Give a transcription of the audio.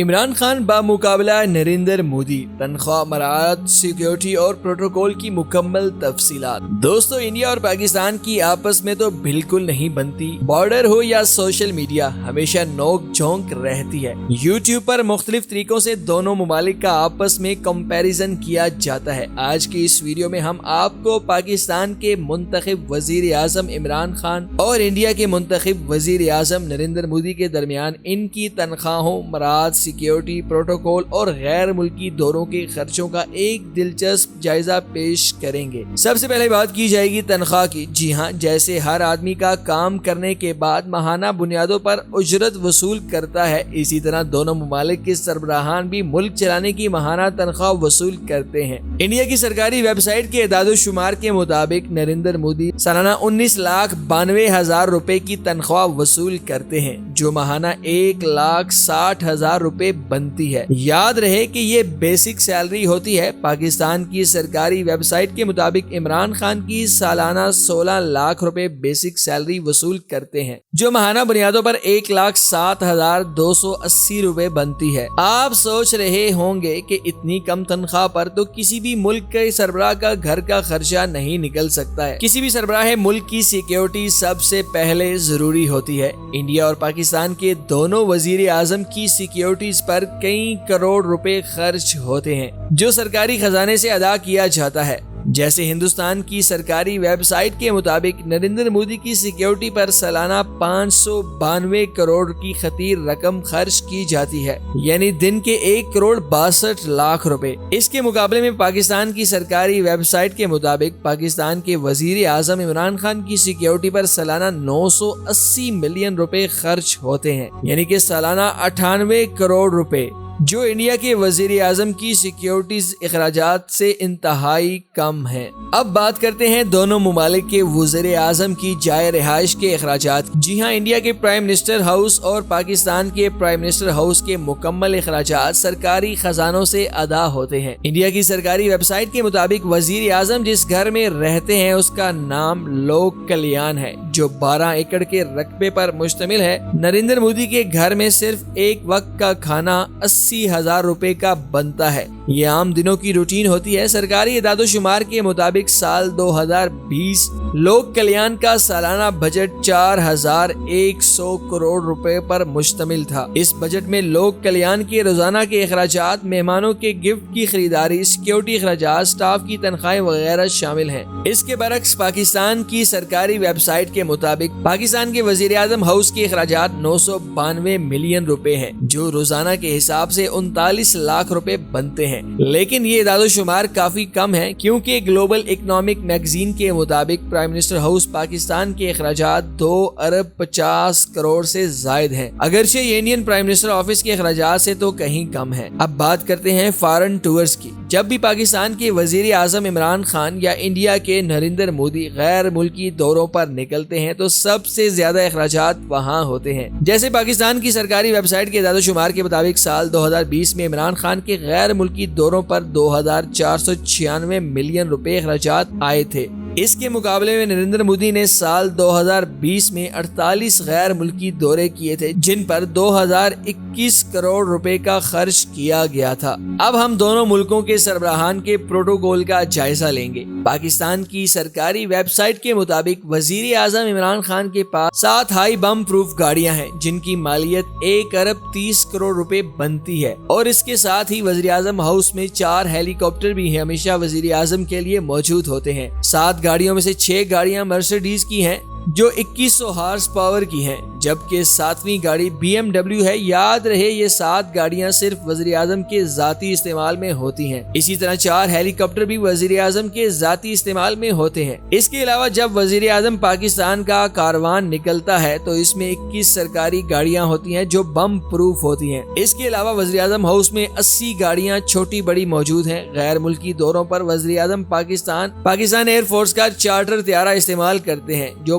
عمران خان بمقابلہ نریندر مودی، تنخواہ، مراعات، سیکیورٹی اور پروٹوکول کی مکمل تفصیلات۔ دوستو، انڈیا اور پاکستان کی آپس میں تو بالکل نہیں بنتی، بارڈر ہو یا سوشل میڈیا، ہمیشہ نوک جھونک رہتی ہے۔ یوٹیوب پر مختلف طریقوں سے دونوں ممالک کا آپس میں کمپیریزن کیا جاتا ہے۔ آج کی اس ویڈیو میں ہم آپ کو پاکستان کے منتخب وزیر اعظم عمران خان اور انڈیا کے منتخب وزیر اعظم نریندر مودی کے درمیان ان کی تنخواہوں، مراعات، سیکیورٹی، پروٹوکول اور غیر ملکی دوروں کے خرچوں کا ایک دلچسپ جائزہ پیش کریں گے۔ سب سے پہلے بات کی جائے گی تنخواہ کی۔ جی ہاں، جیسے ہر آدمی کا کام کرنے کے بعد ماہانہ بنیادوں پر اجرت وصول کرتا ہے، اسی طرح دونوں ممالک کے سربراہان بھی ملک چلانے کی ماہانہ تنخواہ وصول کرتے ہیں۔ انڈیا کی سرکاری ویب سائٹ کے اعداد و شمار کے مطابق نریندر مودی سالانہ 19,92,000 روپے کی تنخواہ وصول کرتے ہیں، جو ماہانہ 1,60,000 روپے بنتی ہے۔ یاد رہے کہ یہ بیسک سیلری ہوتی ہے۔ پاکستان کی سرکاری ویب سائٹ کے مطابق عمران خان کی سالانہ 16 لاکھ روپے بیسک سیلری وصول کرتے ہیں، جو ماہانہ بنیادوں پر 1,07,280 روپے بنتی ہے۔ آپ سوچ رہے ہوں گے کہ اتنی کم تنخواہ پر تو کسی بھی ملک کے سربراہ کا گھر کا خرچہ نہیں نکل سکتا ہے۔ کسی بھی سربراہ ملک کی سیکیورٹی سب سے پہلے ضروری ہوتی ہے۔ انڈیا اور پاکستان کے دونوں وزیر اعظم کی سیکیورٹیز پر کئی کروڑ روپے خرچ ہوتے ہیں، جو سرکاری خزانے سے ادا کیا جاتا ہے۔ جیسے ہندوستان کی سرکاری ویب سائٹ کے مطابق نریندر مودی کی سیکیورٹی پر سالانہ 592 کروڑ کی خطیر رقم خرچ کی جاتی ہے، یعنی دن کے 1,62,00,000 روپے۔ اس کے مقابلے میں پاکستان کی سرکاری ویب سائٹ کے مطابق پاکستان کے وزیر اعظم عمران خان کی سیکیورٹی پر سالانہ 980 ملین روپے خرچ ہوتے ہیں، یعنی کہ سالانہ 98 کروڑ روپے، جو انڈیا کے وزیر اعظم کی سیکیورٹیز اخراجات سے انتہائی کم ہیں۔ اب بات کرتے ہیں دونوں ممالک کے وزیر اعظم کی جائے رہائش کے اخراجات۔ جی ہاں، انڈیا کے پرائم منسٹر ہاؤس اور پاکستان کے پرائم منسٹر ہاؤس کے مکمل اخراجات سرکاری خزانوں سے ادا ہوتے ہیں۔ انڈیا کی سرکاری ویب سائٹ کے مطابق وزیر اعظم جس گھر میں رہتے ہیں اس کا نام لوک کلیان ہے، جو 12 ایکڑ کے رقبے پر مشتمل ہے۔ نریندر مودی کے گھر میں صرف ایک وقت کا کھانا 80,000 روپے کا بنتا ہے۔ یہ عام دنوں کی روٹین ہوتی ہے۔ سرکاری اعداد و شمار کے مطابق سال 2020 لوک کلیان کا سالانہ بجٹ 4,100 کروڑ روپے پر مشتمل تھا۔ اس بجٹ میں لوک کلیان کے روزانہ کے اخراجات، مہمانوں کے گفٹ کی خریداری، سیکیورٹی اخراجات، سٹاف کی تنخواہیں وغیرہ شامل ہیں۔ اس کے برعکس پاکستان کی سرکاری ویب سائٹ کے مطابق پاکستان کے وزیر اعظم ہاؤس کے اخراجات 992 ملین روپے ہیں، جو روزانہ کے حساب سے 39 لاکھ روپے بنتے ہیں۔ لیکن یہ اعداد و شمار کافی کم ہے، کیونکہ گلوبل اکنامک میگزین کے مطابق پرائم منسٹر ہاؤس پاکستان کے اخراجات 2,50 کروڑ سے زائد ہیں، اگرچہ یہ انڈین پرائم منسٹر آفس کے اخراجات سے تو کہیں کم ہے۔ اب بات کرتے ہیں فارن ٹورز کی۔ جب بھی پاکستان کے وزیر اعظم عمران خان یا انڈیا کے نریندر مودی غیر ملکی دوروں پر نکلتے ہیں تو سب سے زیادہ اخراجات وہاں ہوتے ہیں۔ جیسے پاکستان کی سرکاری ویب سائٹ کے اعداد و شمار کے مطابق سال 2020 میں عمران خان کے غیر ملکی دوروں پر 2,496 ملین روپے اخراجات آئے تھے۔ اس کے مقابلے میں نریندر مودی نے سال 2020 میں 48 غیر ملکی دورے کیے تھے، جن پر 2,021 کروڑ روپے کا خرچ کیا گیا تھا۔ اب ہم دونوں ملکوں کے سربراہان کے پروٹوکول کا جائزہ لیں گے۔ پاکستان کی سرکاری ویب سائٹ کے مطابق وزیر اعظم عمران خان کے پاس 7 ہائی بم پروف گاڑیاں ہیں، جن کی مالیت 1,30 کروڑ روپے بنتی ہے، اور اس کے ساتھ ہی وزیر اعظم ہاؤس میں 4 ہیلی کاپٹر بھی ہمیشہ وزیر اعظم کے لیے موجود ہوتے ہیں۔ 7 گاڑیوں میں سے 6 گاڑیاں مرسیڈیز کی ہیں، جو 2100 ہارس پاور کی ہیں، جبکہ 7ویں گاڑی BMW ہے۔ یاد رہے یہ 7 گاڑیاں صرف وزیر اعظم کے ذاتی استعمال میں ہوتی ہیں۔ اسی طرح 4 ہیلی کاپٹر بھی وزیر اعظم کے ذاتی استعمال میں ہوتے ہیں۔ اس کے علاوہ جب وزیر اعظم پاکستان کا کاروان نکلتا ہے تو اس میں 21 سرکاری گاڑیاں ہوتی ہیں جو بم پروف ہوتی ہیں۔ اس کے علاوہ وزیر اعظم ہاؤس میں 80 گاڑیاں چھوٹی بڑی موجود ہیں۔ غیر ملکی دوروں پر وزیر اعظم پاکستان ایئر فورس کا چارٹر طیارہ استعمال کرتے ہیں، جو